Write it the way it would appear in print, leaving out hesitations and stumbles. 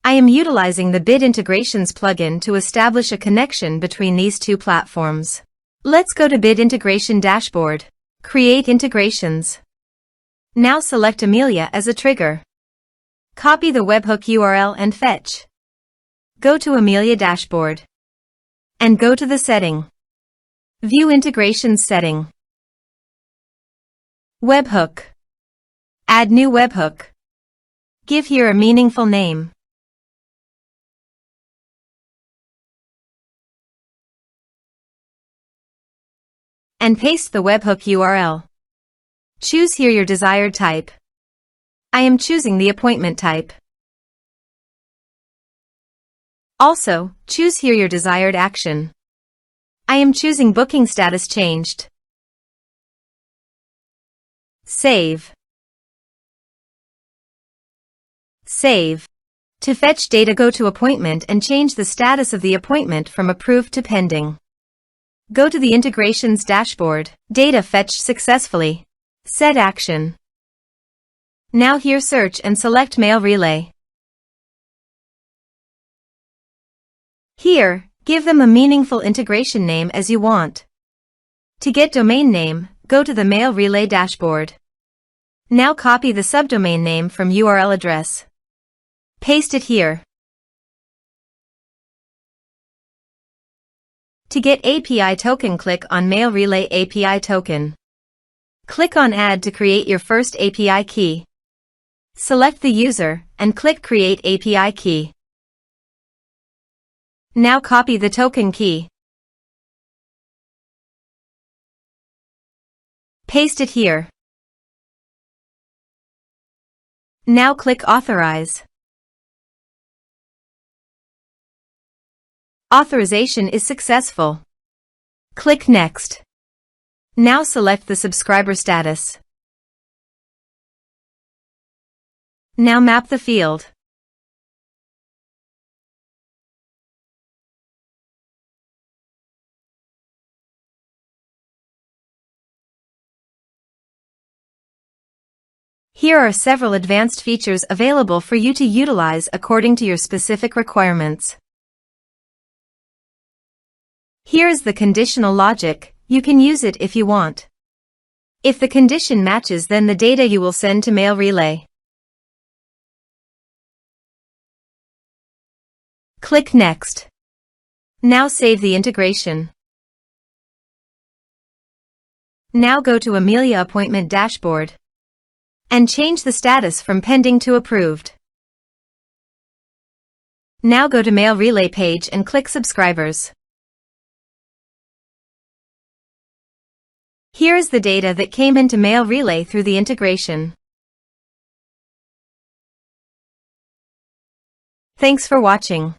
I am utilizing the Bid Integrations plugin to establish a connection between these two platforms. Let's go to Bid Integration Dashboard. Create integrations. Now select Amelia as a trigger. Copy the webhook URL and fetch. Go to Amelia Dashboard. And go to the setting. View Integrations setting. Webhook. Add new webhook. Give here a meaningful name. And paste the webhook URL. Choose here your desired type. I am choosing the appointment type. Also, choose here your desired action. I am choosing booking status changed. Save. Save. To fetch data, go to Appointment and change the status of the appointment from approved to pending. Go to the Integrations dashboard. Data fetched successfully. Set action. Now here search and select Mailrelay. Here, give them a meaningful integration name as you want. To get domain name, go to the Mailrelay dashboard. Now copy the subdomain name from URL address. Paste it here. To get API token, click on Mailrelay API token. Click on Add to create your first API key. Select the user and click Create API key. Now copy the token key. Paste it here. Now click Authorize. Authorization is successful. Click Next. Now select the subscriber status. Now map the field. Here are several advanced features available for you to utilize according to your specific requirements. Here is the conditional logic. You can use it if you want. If the condition matches, then the data you will send to Mailrelay. Click Next. Now save the integration. Now go to Amelia Appointment Dashboard and change the status from pending to approved. Now go to Mailrelay page and click Subscribers. Here is the data that came into Mailrelay through the integration. Thanks for watching.